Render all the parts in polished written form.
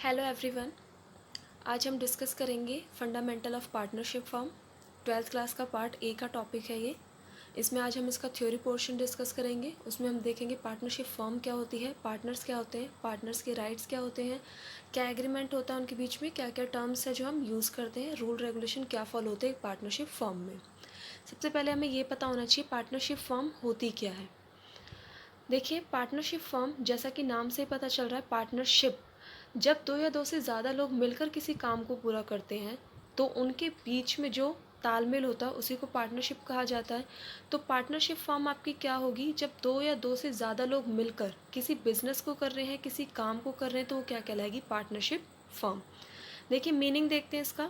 Hello everyone. आज हम discuss करेंगे fundamental of partnership firm. 12th class का पार्ट ए का टॉपिक है ये। इसमें आज हम इसका थ्योरी पोर्शन डिस्कस करेंगे। उसमें हम देखेंगे पार्टनरशिप फर्म क्या होती है, पार्टनर्स क्या होते हैं, पार्टनर्स के राइट्स क्या होते हैं, क्या एग्रीमेंट होता है उनके बीच में, क्या क्या टर्म्स है जो हम यूज़ करते हैं, रूल रेगुलेशन क्या फॉलो होते हैं एक पार्टनरशिप फर्म में। सबसे पहले हमें ये पता होना चाहिए पार्टनरशिप फर्म होती क्या है। देखिए, पार्टनरशिप फर्म जैसा कि नाम से पता चल रहा है, पार्टनरशिप जब दो या दो से ज़्यादा लोग मिलकर किसी काम को पूरा करते हैं तो उनके बीच में जो तालमेल होता है उसी को पार्टनरशिप कहा जाता है। तो पार्टनरशिप फर्म आपकी क्या होगी, जब दो या दो से ज़्यादा लोग मिलकर किसी बिजनेस को कर रहे हैं, किसी काम को कर रहे हैं, तो वो क्या कहलाएगी, पार्टनरशिप फर्म। देखिए मीनिंग देखते हैं इसका।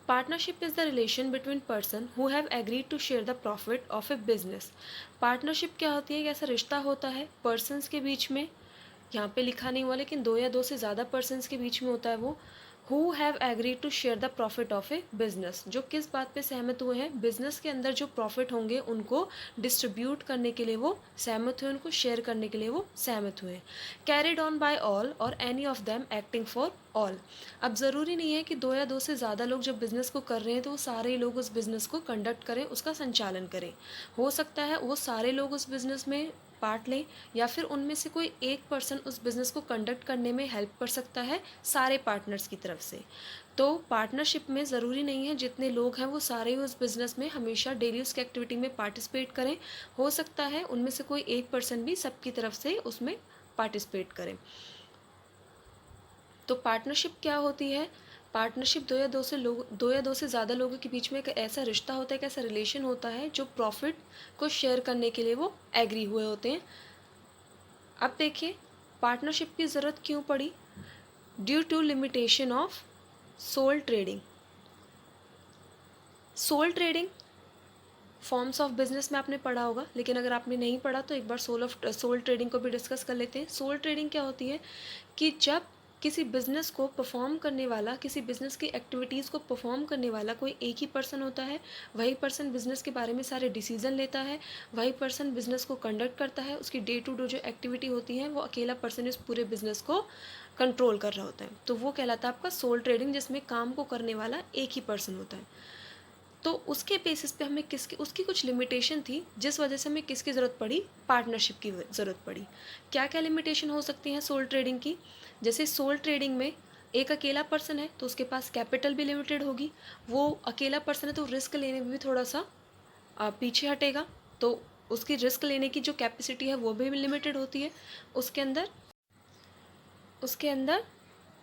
Partnership is the relation between person who have agreed to share the profit of a business. Partnership क्या होती है, एक ऐसा रिश्ता होता है पर्सनस के बीच में, यहाँ पे लिखा नहीं हुआ लेकिन दो या दो से ज़्यादा पर्सनस के बीच में होता है वो, who have agreed to share the profit of a business. जो किस बात पे सहमत हुए हैं, बिजनेस के अंदर जो प्रॉफिट होंगे उनको डिस्ट्रीब्यूट करने के लिए वो सहमत हुए, उनको शेयर करने के लिए वो सहमत हुए। कैरिड ऑन बाय ऑल और any of them acting for all. अब ज़रूरी नहीं है कि दो या दो से ज़्यादा लोग जब बिज़नेस को कर रहे हैं तो वो सारे लोग उस बिज़नेस को कंडक्ट करें, उसका संचालन करें। हो सकता है वो सारे लोग उस बिज़नेस में पार्ट लें या फिर उनमें से कोई एक पर्सन उस बिज़नेस को कंडक्ट करने में हेल्प कर सकता है सारे पार्टनर्स की तरफ से। तो पार्टनरशिप में ज़रूरी नहीं है जितने लोग हैं वो सारे ही उस बिज़नेस में हमेशा डेली उसकी एक्टिविटी में पार्टिसिपेट करें। हो सकता है उनमें से कोई एक पर्सन भी सबकी तरफ से उसमें पार्टिसिपेट करें। तो पार्टनरशिप क्या होती है, पार्टनरशिप दो या दो से ज़्यादा लोगों के बीच में एक ऐसा रिश्ता होता है, एक ऐसा रिलेशन होता है जो प्रॉफिट को शेयर करने के लिए वो एग्री हुए होते हैं। अब देखिए पार्टनरशिप की ज़रूरत क्यों पड़ी, due to limitation of sole trading. Sole trading forms of business में आपने पढ़ा होगा, लेकिन अगर आपने नहीं पढ़ा तो एक बार सोल ट्रेडिंग को भी डिस्कस कर लेते हैं। सोल ट्रेडिंग क्या होती है कि जब किसी बिज़नेस को परफॉर्म करने वाला, किसी बिज़नेस की एक्टिविटीज़ को परफॉर्म करने वाला कोई एक ही पर्सन होता है, वही पर्सन बिज़नेस के बारे में सारे डिसीजन लेता है, वही पर्सन बिज़नेस को कंडक्ट करता है, उसकी डे टू डे जो एक्टिविटी होती है वो अकेला पर्सन इस पूरे बिज़नेस को कंट्रोल कर रहा होता है। तो वो कहलाता है आपका सोल ट्रेडिंग, जिसमें काम को करने वाला एक ही पर्सन होता है। तो उसके बेसिस पे हमें किसकी, उसकी कुछ लिमिटेशन थी जिस वजह से हमें किसकी ज़रूरत पड़ी, पार्टनरशिप की ज़रूरत पड़ी। क्या क्या लिमिटेशन हो सकती हैं सोल ट्रेडिंग की, जैसे सोल ट्रेडिंग में एक अकेला पर्सन है तो उसके पास कैपिटल भी लिमिटेड होगी, वो अकेला पर्सन है तो रिस्क लेने में भी थोड़ा सा पीछे हटेगा, तो उसकी रिस्क लेने की जो कैपेसिटी है वो भी लिमिटेड होती है। उसके अंदर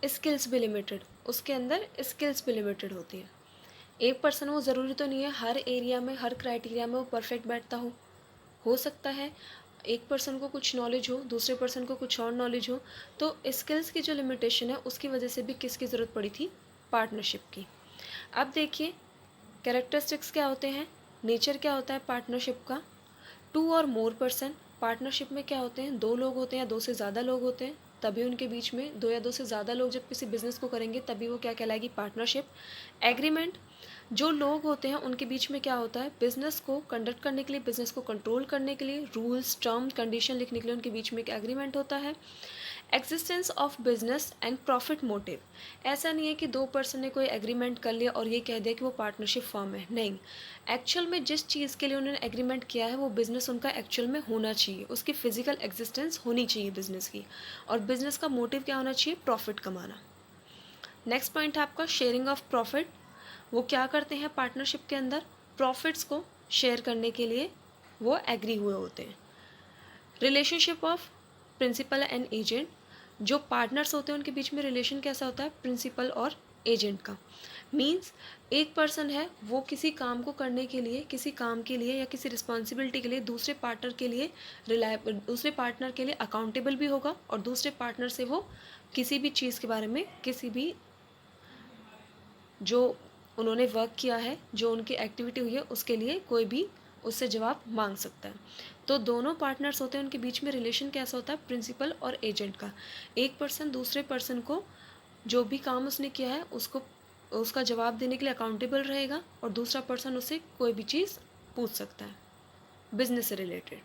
स्किल्स भी लिमिटेड, उसके अंदर स्किल्स भी लिमिटेड होती है। एक पर्सन, वो ज़रूरी तो नहीं है हर एरिया में, हर क्राइटेरिया में वो परफेक्ट बैठता हो सकता है एक पर्सन को कुछ नॉलेज हो, दूसरे पर्सन को कुछ और नॉलेज हो। तो स्किल्स की जो लिमिटेशन है उसकी वजह से भी किसकी ज़रूरत पड़ी थी, पार्टनरशिप की। अब देखिए कैरेक्टरिस्टिक्स क्या होते हैं, नेचर क्या होता है पार्टनरशिप का। टू और मोर पर्सन, पार्टनरशिप में क्या होते हैं, दो लोग होते हैं या दो से ज़्यादा लोग होते हैं, तभी उनके बीच में, दो या दो से ज़्यादा लोग जब किसी बिज़नेस को करेंगे तभी वो क्या कहलाएगी, पार्टनरशिप। एग्रीमेंट, जो लोग होते हैं उनके बीच में क्या होता है, बिज़नेस को कंडक्ट करने के लिए, बिज़नेस को कंट्रोल करने के लिए, रूल्स टर्म कंडीशन लिखने के लिए उनके बीच में एक एग्रीमेंट होता है। Existence of business and profit motive, ऐसा नहीं है कि दो पर्सन ने कोई एग्रीमेंट कर लिया और ये कह दिया कि वो पार्टनरशिप फर्म है, नहीं। एक्चुअल में जिस चीज़ के लिए उन्होंने एग्रीमेंट किया है वो बिज़नेस उनका एक्चुअल में होना चाहिए, उसकी फिजिकल एग्जिस्टेंस होनी चाहिए बिज़नेस की, और बिज़नेस का मोटिव क्या होना चाहिए, प्रॉफिट कमाना। नेक्स्ट पॉइंट है आपका शेयरिंग ऑफ प्रॉफिट। वो क्या करते हैं पार्टनरशिप के अंदर, प्रॉफिट्स को शेयर करने के लिए वो एग्री हुए होते हैं। Relationship of principal and agent, जो पार्टनर्स होते हैं उनके बीच में रिलेशन कैसा होता है, प्रिंसिपल और एजेंट का। मीन्स एक पर्सन है वो किसी काम को करने के लिए, किसी काम के लिए या किसी रिस्पॉन्सिबिलिटी के लिए दूसरे पार्टनर के लिए दूसरे पार्टनर के लिए अकाउंटेबल भी होगा, और दूसरे पार्टनर से वो किसी भी चीज़ के बारे में, किसी भी जो उन्होंने वर्क किया है, जो उनकी एक्टिविटी हुई है, उसके लिए कोई भी उससे जवाब मांग सकता है। तो दोनों पार्टनर्स होते हैं उनके बीच में रिलेशन कैसा होता है, प्रिंसिपल और एजेंट का। एक पर्सन दूसरे पर्सन को जो भी काम उसने किया है उसको, उसका जवाब देने के लिए अकाउंटेबल रहेगा, और दूसरा पर्सन उससे कोई भी चीज़ पूछ सकता है बिजनेस से related.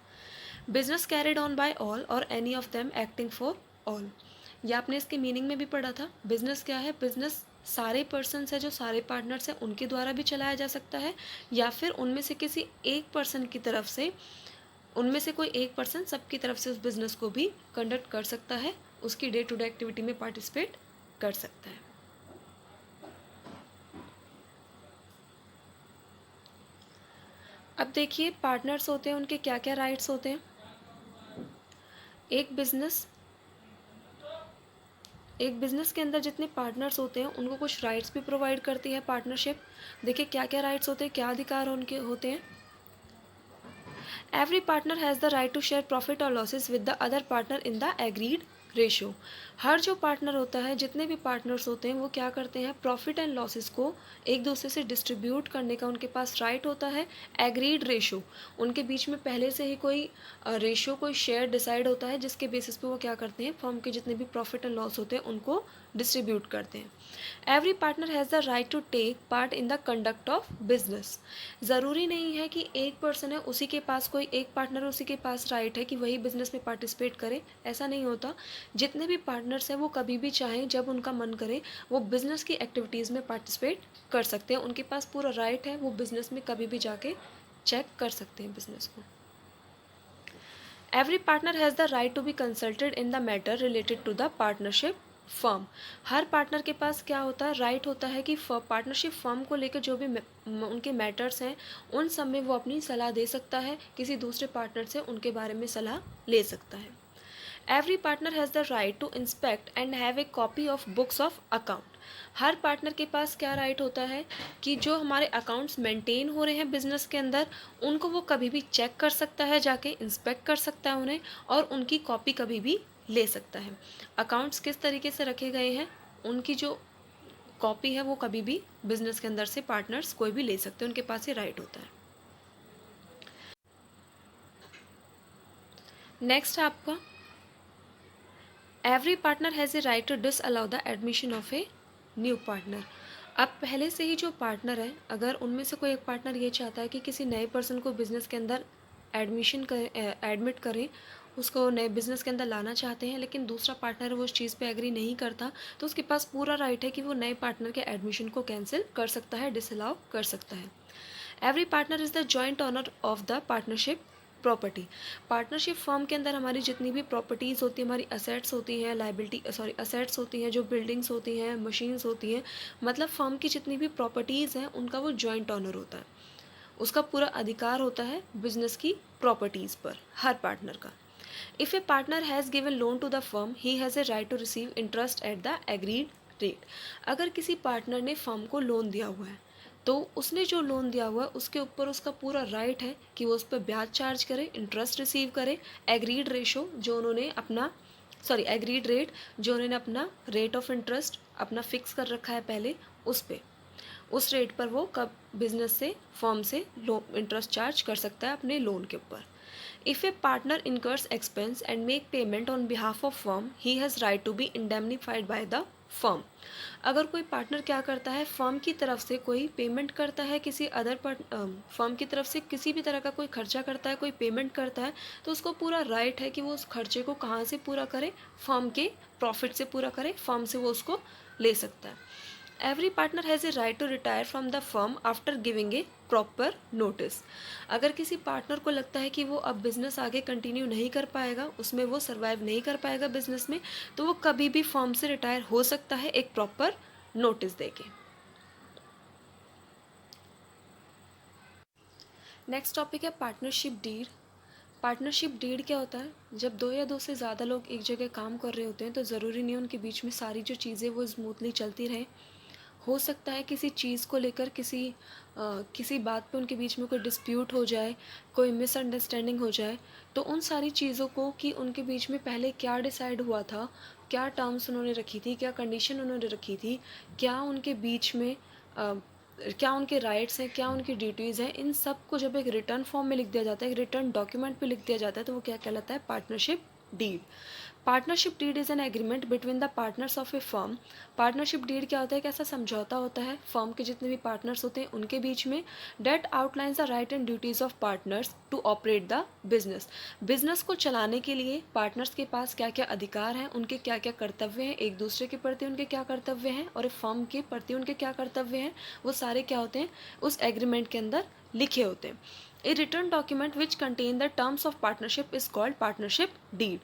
Business carried on by all और any of them acting for all, या आपने इसके मीनिंग में भी पढ़ा था। बिजनेस क्या है? बिजनेस सारे पर्सन्स है, जो सारे पार्टनर्स हैं उनके द्वारा भी चलाया जा सकता है, या फिर उनमें से किसी एक पर्सन की तरफ से, उनमें से कोई एक पर्सन सबकी तरफ से उस बिज़नेस को भी कंडक्ट कर सकता है, उसकी डे टू डे एक्टिविटी में पार्टिसिपेट कर सकता है। अब देखिए, पार्टनर्स होते हैं, उनके क्या क्या राइट्स होते हैं। एक बिज़नेस के अंदर जितने पार्टनर्स होते हैं उनको कुछ राइट्स भी प्रोवाइड करती है पार्टनरशिप। देखिए क्या क्या राइट्स होते हैं, क्या अधिकार उनके होते हैं। Every partner has the right to share profit और losses with the other partner in the agreed ratio. हर जो पार्टनर होता है, जितने भी पार्टनर्स होते हैं, वो क्या करते हैं, प्रॉफिट एंड लॉसेस को एक दूसरे से डिस्ट्रीब्यूट करने का उनके पास राइट होता है। एग्रीड रेशो, उनके बीच में पहले से ही कोई रेशो, कोई शेयर डिसाइड होता है, जिसके बेसिस पे वो क्या करते हैं, फर्म के जितने भी प्रॉफिट एंड लॉस होते हैं उनको डिस्ट्रीब्यूट करते हैं। Every partner has the right to take part in the conduct of business. ज़रूरी नहीं है कि एक पर्सन है, उसी के पास कोई एक पार्टनर, उसी के पास राइट है कि वही बिजनेस में पार्टिसिपेट करे, ऐसा नहीं होता। जितने भी पार्टनर्स हैं वो कभी भी चाहें, जब उनका मन करे, वो बिज़नेस की एक्टिविटीज़ में पार्टिसिपेट कर सकते हैं। उनके पास पूरा राइट है, वो बिज़नेस में कभी भी जाके चेक कर सकते हैं बिज़नेस को। Every partner has the right to be consulted in the matter related to the partnership firm. हर पार्टनर के पास क्या होता है, राइट होता है कि पार्टनरशिप फर्म को लेकर जो भी उनके मैटर्स हैं उन सब में वो अपनी सलाह दे सकता है, किसी दूसरे पार्टनर से उनके बारे में सलाह ले सकता है। Every partner has the right to inspect and have a copy of books of account. हर पार्टनर के पास क्या राइट होता है कि जो हमारे अकाउंट्स मेंटेन हो रहे हैं बिजनेस के अंदर, उनको वो कभी भी चेक कर सकता है, जाके इंस्पेक्ट कर सकता है उन्हें, और उनकी कॉपी कभी भी ले सकता है। अकाउंट्स किस तरीके से रखे गए हैं, उनकी जो कॉपी है वो कभी भी बिजनेस के अंदर से पार्टनर्स कोई भी ले सकते हैं, उनके पास ये राइट होता है। नेक्स्ट है आपका, every partner has a right to disallow the admission of a new partner. अब पहले से ही जो पार्टनर है, अगर उनमें से कोई एक पार्टनर ये चाहता है कि किसी नए पर्सन को बिज़नेस के अंदर एडमिट करें, उसको नए बिज़नेस के अंदर लाना चाहते हैं, लेकिन दूसरा पार्टनर वो उस चीज़ पे एग्री नहीं करता, तो उसके पास पूरा राइट है कि वो नए पार्टनर के एडमिशन को कैंसिल कर सकता है, डिसअलाउ कर सकता है। Every partner is the joint owner of the partnership property. Partnership firm के अंदर हमारी जितनी भी प्रॉपर्टीज़ होती है, हमारी असेट्स होती हैं, असेट्स होती हैं, जो बिल्डिंग्स होती हैं, मशीन्स होती हैं, मतलब फर्म की जितनी भी प्रॉपर्टीज़ हैं उनका वो जॉइंट ओनर होता है, उसका पूरा अधिकार होता है बिजनेस की प्रॉपर्टीज़ पर, हर पार्टनर का। If a partner has given loan to the firm, he has a right to receive interest at the agreed rate. अगर किसी पार्टनर ने फर्म को लोन दिया हुआ है, तो उसने जो लोन दिया हुआ है उसके ऊपर उसका पूरा राइट है कि वो उस पर ब्याज चार्ज करे, इंटरेस्ट रिसीव करे। एग्रीड रेशो जो उन्होंने अपना एग्रीड रेट जो उन्होंने अपना रेट ऑफ इंटरेस्ट अपना फिक्स कर रखा है पहले, उस रेट पर वो कब बिजनेस से, फर्म से इंटरेस्ट चार्ज कर सकता है अपने लोन के ऊपर। If a partner incurs expense and make payment on behalf of firm, he has right to be indemnified by the firm. अगर कोई पार्टनर क्या करता है, फर्म की तरफ से कोई पेमेंट करता है, किसी अदर फर्म की तरफ से किसी भी तरह का कोई खर्चा करता है, कोई पेमेंट करता है, तो उसको पूरा राइट है कि वो उस खर्चे को कहाँ से पूरा करे, फर्म के प्रॉफिट से पूरा करे, फर्म से वो उसको ले सकता है। Every partner has a right to retire from the firm after giving a proper notice. अगर किसी पार्टनर को लगता है कि वो अब बिज़नेस आगे कंटिन्यू नहीं कर पाएगा, उसमें वो सर्वाइव नहीं कर पाएगा बिज़नेस में, तो वो कभी भी फर्म से रिटायर हो सकता है एक प्रॉपर नोटिस देके। नेक्स्ट टॉपिक है पार्टनरशिप डीड। पार्टनरशिप डीड क्या होता है, जब दो या दो से ज़्यादा लोग एक जगह काम कर रहे होते हैं, तो ज़रूरी नहीं उनके बीच में सारी जो चीज़ें वो स्मूथली चलती रहें। हो सकता है किसी चीज़ को लेकर किसी बात पे उनके बीच में कोई डिस्प्यूट हो जाए, कोई मिसअंडरस्टैंडिंग हो जाए, तो उन सारी चीज़ों को कि उनके बीच में पहले क्या डिसाइड हुआ था, क्या टर्म्स उन्होंने रखी थी, क्या कंडीशन उन्होंने रखी थी, क्या उनके बीच में क्या उनके राइट्स हैं, क्या उनकी ड्यूटीज़ हैं, इन सब को जब एक रिटर्न फॉर्म में लिख दिया जाता है, एक रिटर्न डॉक्यूमेंट पे लिख दिया जाता है, तो वो क्या कहलाता है, partnership deed. Partnership deed is an agreement between the partners of a firm. Partnership deed क्या होता है? एक ऐसा समझौता होता है फर्म के जितने भी पार्टनर्स होते हैं उनके बीच में, that outlines the right and duties of partners to operate the business. Business को चलाने के लिए पार्टनर्स के पास क्या क्या अधिकार हैं, उनके क्या क्या कर्तव्य हैं, एक दूसरे के प्रति उनके क्या कर्तव्य हैं और फर्म के प्रति उनके क्या कर्तव्य हैं, वो सारे क्या होते हैं उस एग्रीमेंट के अंदर लिखे होते हैं। A written document which contain the terms of partnership is called partnership deed.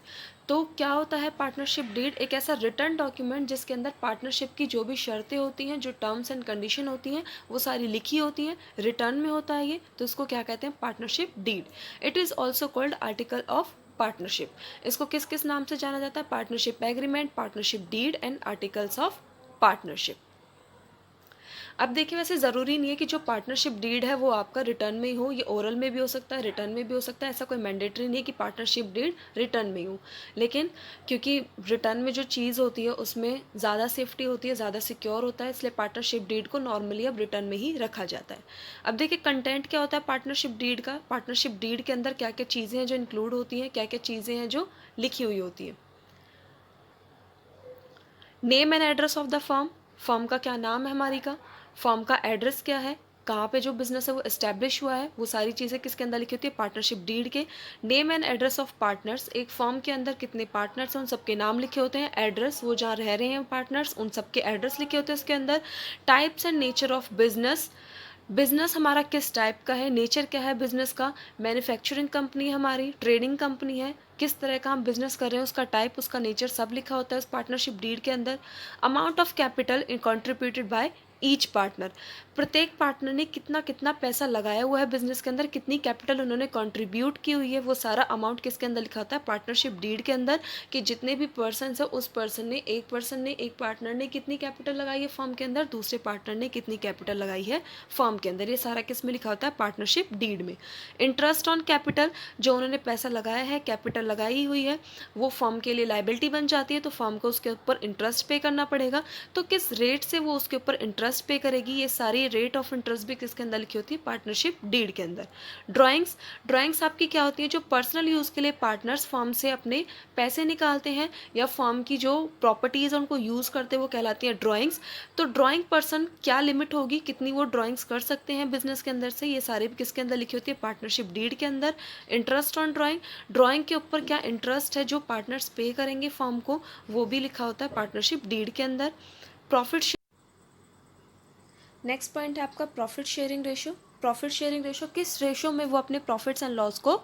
तो क्या होता है पार्टनरशिप डीड? एक ऐसा रिटर्न डॉक्यूमेंट जिसके अंदर पार्टनरशिप की जो भी शर्तें होती हैं, जो टर्म्स एंड कंडीशन होती हैं, वो सारी लिखी होती हैं, रिटर्न में होता है ये, तो इसको क्या कहते हैं? Partnership deed. It is also called article of partnership. इसको किस किस नाम से जाना जाता है? Partnership agreement, partnership deed and articles of partnership. अब देखिए वैसे ज़रूरी नहीं है कि जो पार्टनरशिप डीड है वो आपका रिटर्न में ही हो, ये ओरल में भी हो सकता है, रिटर्न में भी हो सकता है, ऐसा कोई मैंडेटरी नहीं है कि पार्टनरशिप डीड रिटर्न में ही हो। लेकिन क्योंकि रिटर्न में जो चीज़ होती है उसमें ज़्यादा सेफ्टी होती है, ज़्यादा सिक्योर होता है, इसलिए पार्टनरशिप डीड को नॉर्मली अब रिटर्न में ही रखा जाता है। अब देखिए कंटेंट क्या होता है पार्टनरशिप डीड का। पार्टनरशिप डीड के अंदर क्या क्या चीज़ें हैं जो इंक्लूड होती हैं, क्या क्या चीज़ें हैं जो लिखी हुई होती हैं। Name and address of the firm, firm का क्या नाम है हमारी का, फर्म का एड्रेस क्या है, कहाँ पे जो बिजनेस है वो इस्टेब्लिश हुआ है, वो सारी चीज़ें किसके अंदर लिखी होती है? पार्टनरशिप डीड के। Name and address of partners, एक फर्म के अंदर कितने पार्टनर्स हैं उन सबके नाम लिखे होते हैं, एड्रेस वो जहाँ रह रहे हैं पार्टनर्स उन सबके एड्रेस लिखे होते हैं इसके अंदर। Types and nature of business, business हमारा किस टाइप का है, नेचर क्या है बिजनेस का, मैन्युफैक्चरिंग कंपनी हमारी, ट्रेडिंग कंपनी है, किस तरह का हम बिजनेस कर रहे हैं, उसका टाइप, उसका नेचर सब लिखा होता है उस पार्टनरशिप डीड के अंदर। Amount of capital contributed by each partner, प्रत्येक पार्टनर ने कितना कितना पैसा लगाया हुआ है बिजनेस के अंदर, कितनी कैपिटल उन्होंने कंट्रीब्यूट की हुई है, वो सारा अमाउंट किसके अंदर लिखा होता है? पार्टनरशिप डीड के अंदर। कि जितने भी पर्सन है उस पर्सन ने एक पार्टनर ने कितनी कैपिटल लगाई है फर्म के अंदर, दूसरे पार्टनर ने कितनी कैपिटल लगाई है फर्म के अंदर, ये सारा किस में लिखा होता है? पार्टनरशिप डीड में। इंटरेस्ट ऑन कैपिटल, जो उन्होंने पैसा लगाया है, कैपिटल लगाई हुई है, वो फर्म के लिए लाइबिलिटी बन जाती है, तो फर्म को उसके ऊपर इंटरेस्ट पे करना पड़ेगा। तो किस रेट से वो उसके ऊपर इंटरेस्ट पे करेगी, ये सारी रेट ऑफ इंटरेस्ट भी किसके अंदर लिखी होती है? पार्टनरशिप डीड के अंदर। ड्राइंग्स, ड्राइंग्स आपकी क्या होती है? जो पर्सनल यूज़ के लिए पार्टनर्स फर्म से अपने पैसे निकालते हैं या फर्म की जो प्रॉपर्टीज़ है उनको यूज़ करते हैं, वो कहलाती है ड्राइंग्स। तो ड्राइंग पर्सन क्या लिमिट होगी, कितनी वो ड्राइंग्स कर सकते हैं बिजनेस के अंदर से, ये सारे भी किसके अंदर लिखी होती है? पार्टनरशिप डीड के अंदर। इंटरेस्ट ऑन ड्राइंग, ड्राइंग के ऊपर क्या इंटरेस्ट है जो पार्टनर्स पे करेंगे फर्म को, वो भी लिखा होता है पार्टनरशिप डीड के अंदर। प्रॉफिट, नेक्स्ट पॉइंट है आपका profit sharing ratio. Profit sharing ratio, किस रेशो में वो अपने प्रॉफिट्स एंड लॉस को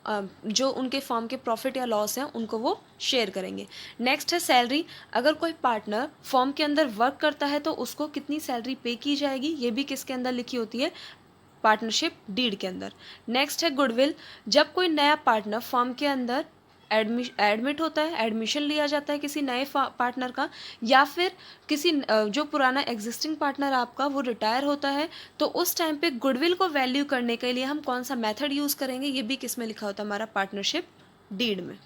जो उनके फर्म के प्रॉफिट या लॉस हैं उनको वो शेयर करेंगे। नेक्स्ट है सैलरी, अगर कोई पार्टनर फर्म के अंदर वर्क करता है तो उसको कितनी सैलरी पे की जाएगी, ये भी किसके अंदर लिखी होती है? पार्टनरशिप डीड के अंदर। नेक्स्ट है गुडविल, जब कोई नया पार्टनर फर्म के अंदर एडमिट होता है, एडमिशन लिया जाता है किसी नए पार्टनर का, या फिर किसी जो पुराना एग्जिस्टिंग पार्टनर आपका वो रिटायर होता है, तो उस टाइम पे गुडविल को वैल्यू करने के लिए हम कौन सा मेथड यूज़ करेंगे, ये भी किस में लिखा होता है? हमारा पार्टनरशिप डीड में।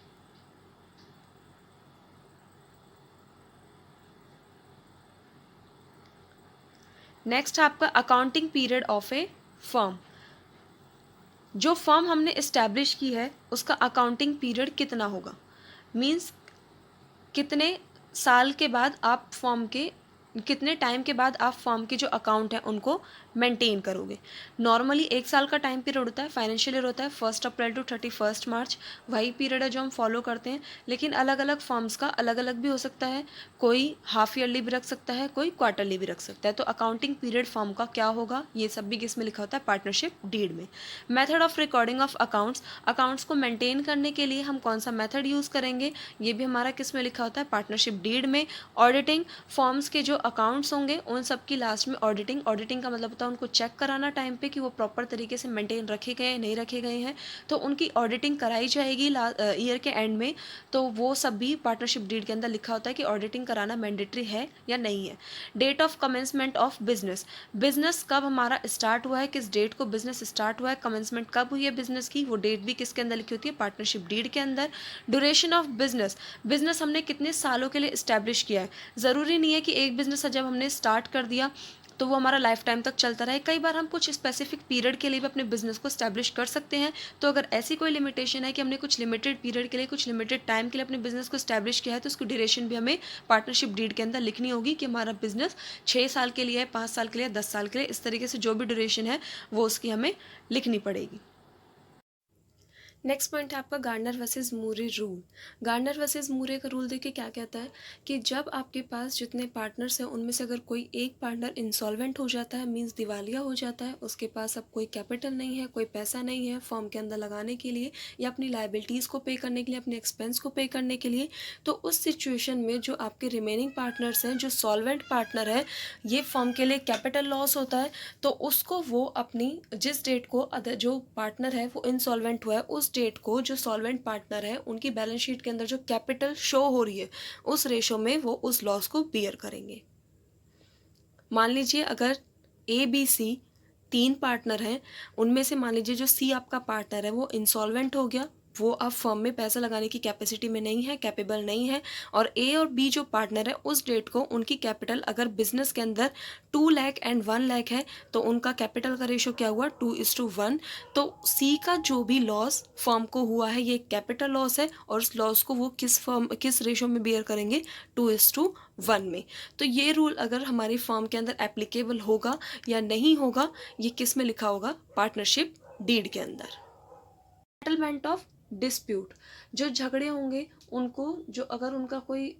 नेक्स्ट आपका accounting period of a firm, जो फर्म हमने इस्टेब्लिश की है उसका अकाउंटिंग पीरियड कितना होगा, मींस कितने साल के बाद आप फर्म के, कितने टाइम के बाद आप फर्म के जो अकाउंट हैं उनको मेंटेन करोगे। नॉर्मली 1 साल का टाइम पीरियड होता है, फाइनेंशियल ईयर होता है 1 अप्रैल टू 31 मार्च, वही पीरियड है जो हम फॉलो करते हैं। लेकिन अलग अलग फर्म्स का अलग अलग भी हो सकता है, कोई हाफ ईयरली भी रख सकता है, कोई क्वार्टरली भी रख सकता है। तो अकाउंटिंग पीरियड फर्म का क्या होगा, ये सब भी किस में लिखा होता है? पार्टनरशिप डीड में। Method of recording of accounts, accounts को मेंटेन करने के लिए हम कौन सा मेथड यूज़ करेंगे, ये भी हमारा किस में लिखा होता है? पार्टनरशिप डीड में। ऑडिटिंग, फर्म्स के जो अकाउंट्स होंगे उन सब की लास्ट में ऑडिटिंग, ऑडिटिंग का मतलब होता है उनको चेक कराना टाइम पे कि वो प्रॉपर तरीके से मेंटेन रखे गए हैं नहीं रखे गए हैं, तो उनकी ऑडिटिंग कराई जाएगी ईयर के एंड में। तो वो सब भी पार्टनरशिप डीड के अंदर लिखा होता है कि ऑडिटिंग कराना मैंडेटरी है या नहीं है। Date of commencement of business, business कब हमारा स्टार्ट हुआ है, किस डेट को बिजनेस स्टार्ट हुआ है, कमेंसमेंट कब हुई है बिजनेस की, वो डेट भी किसके अंदर लिखी होती है? पार्टनरशिप डीड के अंदर। ड्यूरेशन ऑफ बिजनेस, बिजनेस हमने कितने सालों के लिए इस्टेब्लिश किया है। ज़रूरी नहीं है कि एक बिजनेस जब हमने स्टार्ट कर दिया तो वो हमारा लाइफ टाइम तक चलता रहे। कई बार हम कुछ स्पेसिफिक पीरियड के लिए भी अपने बिजनेस को स्टैब्लिश कर सकते हैं। तो अगर ऐसी कोई लिमिटेशन है कि हमने कुछ लिमिटेड पीरियड के लिए, कुछ लिमिटेड टाइम के लिए अपने बिजनेस को स्टैब्लिश किया है, तो उसकी ड्यूरेशन भी हमें पार्टनरशिप डीड के अंदर लिखनी होगी कि हमारा बिजनेस 6 साल के लिए है, 5 साल के लिए, 10 साल के लिए, इस तरीके से जो भी ड्यूरेशन है वो उसकी हमें लिखनी पड़ेगी। नेक्स्ट पॉइंट है आपका गार्डनर वर्सेस मूरे रूल। गार्डनर वर्सेस मूरे का रूल देखिए क्या कहता है कि जब आपके पास जितने पार्टनर्स हैं उनमें से अगर कोई एक पार्टनर इंसॉल्वेंट हो जाता है, मींस दिवालिया हो जाता है, उसके पास अब कोई कैपिटल नहीं है, कोई पैसा नहीं है फर्म के अंदर लगाने के लिए या अपनी लाइबिलिटीज़ को पे करने के लिए, अपने एक्सपेंस को पे करने के लिए, तो उस सिचुएशन में जो आपके रिमेनिंग पार्टनर्स हैं, जो सॉल्वेंट पार्टनर है, ये फर्म के लिए कैपिटल लॉस होता है। तो उसको वो अपनी जिस डेट को अदर जो पार्टनर है वो इंसॉल्वेंट हुआ है, उस डेट को जो सॉल्वेंट पार्टनर है उनकी बैलेंस शीट के अंदर जो कैपिटल शो हो रही है उस रेशो में वो उस लॉस को बियर करेंगे। मान लीजिए अगर ए बी सी 3 पार्टनर हैं, उनमें से मान लीजिए जो सी आपका पार्टनर है वो इंसॉल्वेंट हो गया, वो अब फर्म में पैसा लगाने की कैपेसिटी में नहीं है, कैपेबल नहीं है, और ए और बी जो पार्टनर है उस डेट को उनकी कैपिटल अगर बिजनेस के अंदर 2 लाख एंड 1 लाख है तो उनका कैपिटल का रेशो क्या हुआ 2:1। तो सी का जो भी लॉस फर्म को हुआ है ये कैपिटल लॉस है और उस लॉस को वो किस रेशो में बियर करेंगे 2:1 में। तो ये रूल अगर हमारी फर्म के अंदर एप्लीकेबल होगा या नहीं होगा ये किस में लिखा होगा पार्टनरशिप डीड के अंदर। सेटलमेंट ऑफ डिस्प्यूट, जो झगड़े होंगे उनको जो अगर उनका कोई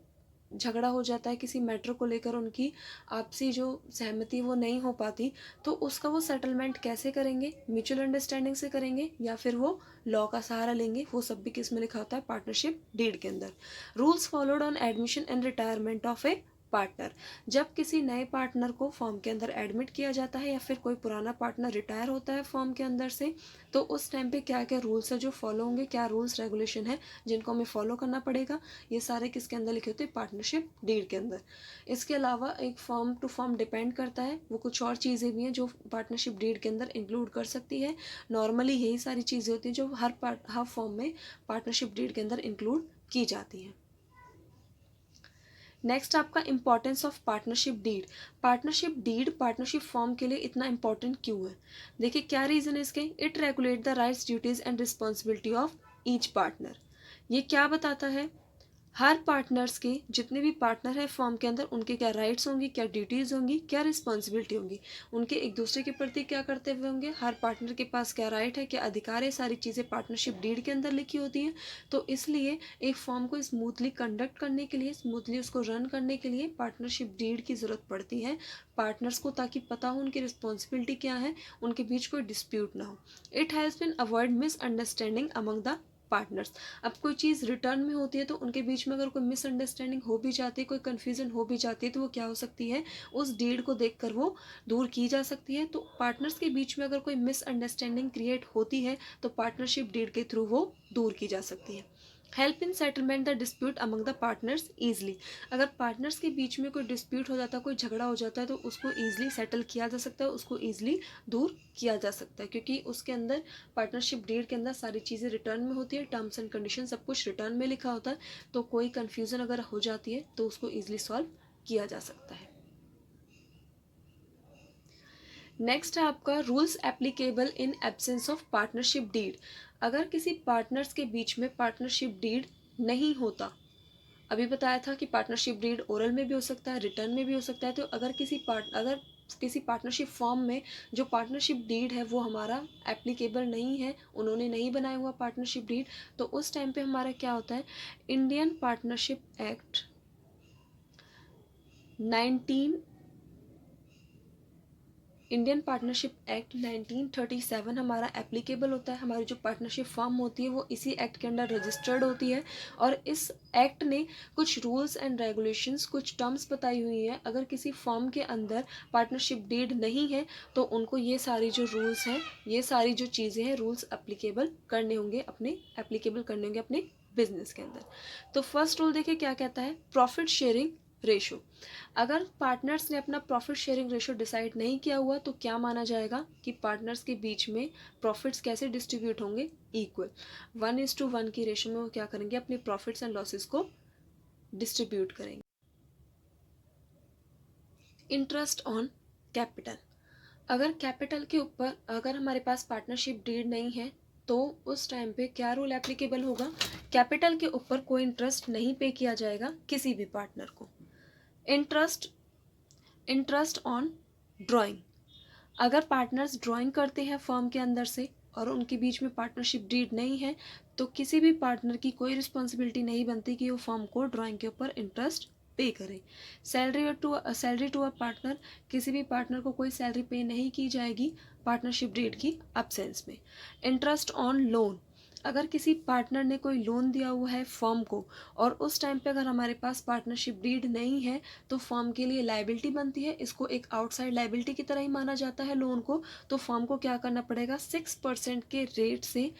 झगड़ा हो जाता है किसी मैटर को लेकर, उनकी आपसी जो सहमति वो नहीं हो पाती, तो उसका वो सेटलमेंट कैसे करेंगे, म्यूचुअल अंडरस्टैंडिंग से करेंगे या फिर वो लॉ का सहारा लेंगे, वो सब भी किस में लिखा होता है पार्टनरशिप डीड के अंदर। Rules followed on admission and retirement of A partner, जब किसी नए पार्टनर को फर्म के अंदर एडमिट किया जाता है या फिर कोई पुराना पार्टनर रिटायर होता है फर्म के अंदर से, तो उस टाइम पे क्या क्या रूल्स है जो फॉलो होंगे, क्या रूल्स रेगुलेशन है जिनको हमें फॉलो करना पड़ेगा, ये सारे किसके अंदर लिखे होते हैं पार्टनरशिप डीड के अंदर। इसके अलावा एक फर्म टू फर्म डिपेंड करता है, वो कुछ और चीज़ें भी हैं जो पार्टनरशिप डीड के अंदर इंक्लूड कर सकती है। नॉर्मली यही सारी चीज़ें होती हैं जो हर फर्म में पार्टनरशिप डीड के अंदर इंक्लूड की जाती हैं। नेक्स्ट आपका importance of partnership deed. Partnership deed partnership firm के लिए इतना इंपॉर्टेंट क्यों है, देखिए क्या रीज़न है इसके। It regulate the rights duties and responsibility of each partner. ये क्या बताता है, हर पार्टनर्स के जितने भी पार्टनर है फॉर्म के अंदर उनके क्या राइट्स होंगी, क्या ड्यूटीज़ होंगी, क्या रिस्पॉन्सिबिलिटी होंगी, उनके एक दूसरे के प्रति क्या करते हुए होंगे, हर पार्टनर के पास क्या राइट है, क्या अधिकार है, सारी चीज़ें पार्टनरशिप डीड के अंदर लिखी होती हैं। तो इसलिए एक फॉर्म को स्मूथली कंडक्ट करने के लिए, स्मूथली उसको रन करने के लिए पार्टनरशिप डीड की ज़रूरत पड़ती है पार्टनर्स को, ताकि पता हो उनकी रिस्पॉन्सिबिलिटी क्या है, उनके बीच कोई डिस्प्यूट ना हो। It has been avoid misunderstanding among the partners. अब कोई चीज़ रिटर्न में होती है तो उनके बीच में अगर कोई मिसअंडरस्टैंडिंग हो भी जाती है, कोई कन्फ्यूजन हो भी जाती है, तो वो क्या हो सकती है, उस डीड को देखकर वो दूर की जा सकती है। तो पार्टनर्स के बीच में अगर कोई मिसअंडरस्टैंडिंग क्रिएट होती है तो पार्टनरशिप डीड के थ्रू वो दूर की जा सकती है। Help in settlement the dispute among the partners easily, अगर पार्टनर्स के बीच में कोई डिस्प्यूट हो जाता है, कोई झगड़ा हो जाता है, तो उसको ईजिली सेटल किया जा सकता है, उसको ईजिली दूर किया जा सकता है, क्योंकि उसके अंदर पार्टनरशिप डीड के अंदर सारी चीज़ें रिटर्न में होती है, टर्म्स एंड कंडीशन सब कुछ रिटर्न में लिखा होता है। तो कोई कन्फ्यूज़न अगर हो जाती है तो उसको ईजिली सॉल्व किया जा सकता है। नेक्स्ट है आपका rules applicable in absence of partnership deed. अगर किसी पार्टनर्स के बीच में पार्टनरशिप डीड नहीं होता, अभी बताया था कि पार्टनरशिप डीड ओरल में भी हो सकता है, रिटर्न में भी हो सकता है, तो अगर किसी पार्टनरशिप फॉर्म में जो पार्टनरशिप डीड है वो हमारा एप्लीकेबल नहीं है, उन्होंने नहीं बनाया हुआ पार्टनरशिप डीड, तो उस टाइम पे हमारा क्या होता है, इंडियन पार्टनरशिप एक्ट 1937 हमारा एप्लीकेबल होता है। हमारी जो पार्टनरशिप फॉर्म होती है वो इसी एक्ट के अंडर रजिस्टर्ड होती है, और इस एक्ट ने कुछ रूल्स एंड रेगुलेशंस, कुछ टर्म्स बताई हुई हैं। अगर किसी फॉर्म के अंदर पार्टनरशिप डीड नहीं है तो उनको ये सारी जो रूल्स हैं, ये सारी जो चीज़ें हैं, रूल्स एप्लीकेबल करने होंगे अपने बिजनेस के अंदर। तो फर्स्ट रूल देखिए क्या कहता है, प्रॉफिट शेयरिंग रेशो। अगर पार्टनर्स ने अपना प्रॉफिट शेयरिंग रेशो डिसाइड नहीं किया हुआ तो क्या माना जाएगा कि पार्टनर्स के बीच में प्रॉफिट्स कैसे डिस्ट्रीब्यूट होंगे, इक्वल 1:1 की रेशो में वो क्या करेंगे, अपने प्रॉफिट्स एंड लॉसेस को डिस्ट्रीब्यूट करेंगे। Interest on capital. अगर कैपिटल के ऊपर अगर हमारे पास पार्टनरशिप डीड नहीं है तो उस टाइम पे क्या रूल एप्लीकेबल होगा, कैपिटल के ऊपर कोई इंटरेस्ट नहीं पे किया जाएगा किसी भी पार्टनर को। इंटरेस्ट ऑन ड्राइंग, अगर पार्टनर्स ड्राइंग करते हैं फर्म के अंदर से और उनके बीच में पार्टनरशिप डीड नहीं है तो किसी भी पार्टनर की कोई रिस्पॉन्सिबिलिटी नहीं बनती कि वो फर्म को ड्राइंग के ऊपर इंटरेस्ट पे करें। सैलरी टू अ पार्टनर, किसी भी पार्टनर को कोई सैलरी पे नहीं की जाएगी पार्टनरशिप डीड की एब्सेंस में। इंटरेस्ट ऑन लोन, अगर किसी पार्टनर ने कोई लोन दिया हुआ है फर्म को और उस टाइम पे अगर हमारे पास पार्टनरशिप डीड नहीं है तो फर्म के लिए लाइबिलिटी बनती है, इसको एक आउटसाइड लाइबिलिटी की तरह ही माना जाता है लोन को। तो फर्म को क्या करना पड़ेगा, 6% के रेट से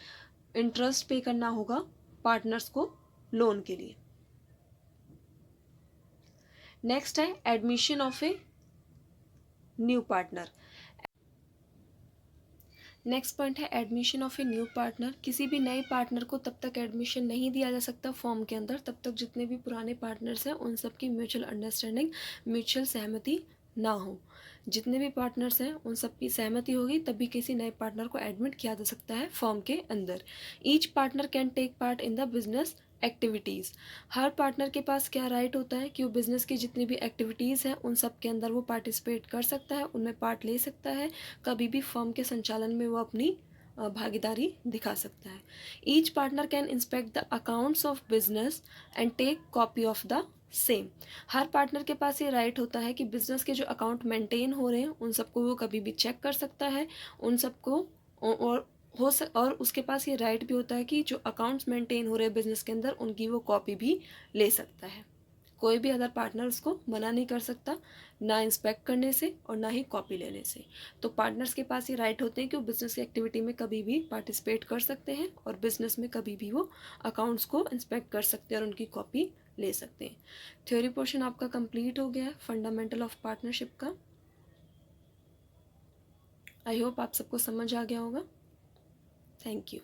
इंटरेस्ट पे करना होगा पार्टनर्स को लोन के लिए। नेक्स्ट है admission of a new partner. Next point है admission of a new partner. किसी भी नए पार्टनर को तब तक एडमिशन नहीं दिया जा सकता फॉर्म के अंदर तब तक जितने भी पुराने पार्टनर्स हैं उन सब की म्यूचुअल अंडरस्टैंडिंग, म्यूचुअल सहमति ना हो। जितने भी पार्टनर्स हैं उन सब की सहमति होगी तभी किसी नए पार्टनर को एडमिट किया जा सकता है फॉर्म के अंदर। Each partner can take part in the business activities, हर पार्टनर के पास क्या राइट होता है कि वो बिज़नेस की जितनी भी एक्टिविटीज़ हैं उन सब के अंदर वो पार्टिसिपेट कर सकता है, उनमें पार्ट ले सकता है, कभी भी फर्म के संचालन में वो अपनी भागीदारी दिखा सकता है। Each partner can inspect the accounts of business and take copy of the same, हर पार्टनर के पास ये राइट होता है कि बिजनेस के जो अकाउंट मेंटेन हो रहे हैं उन सबको वो कभी भी चेक कर सकता है, उन सबको और उसके पास ये राइट भी होता है कि जो अकाउंट्स मेंटेन हो रहे हैं बिजनेस के अंदर उनकी वो कॉपी भी ले सकता है। कोई भी अदर पार्टनर उसको मना नहीं कर सकता, ना इंस्पेक्ट करने से और ना ही कॉपी लेने से। तो पार्टनर्स के पास ये राइट होते हैं कि वो बिजनेस की एक्टिविटी में कभी भी पार्टिसिपेट कर सकते हैं और बिजनेस में कभी भी वो अकाउंट्स को इंस्पेक्ट कर सकते हैं और उनकी कॉपी ले सकते हैं। थ्योरी पोर्शन आपका कंप्लीट हो गया है फंडामेंटल ऑफ पार्टनरशिप का। आई होप आप सबको समझ आ गया होगा। Thank you.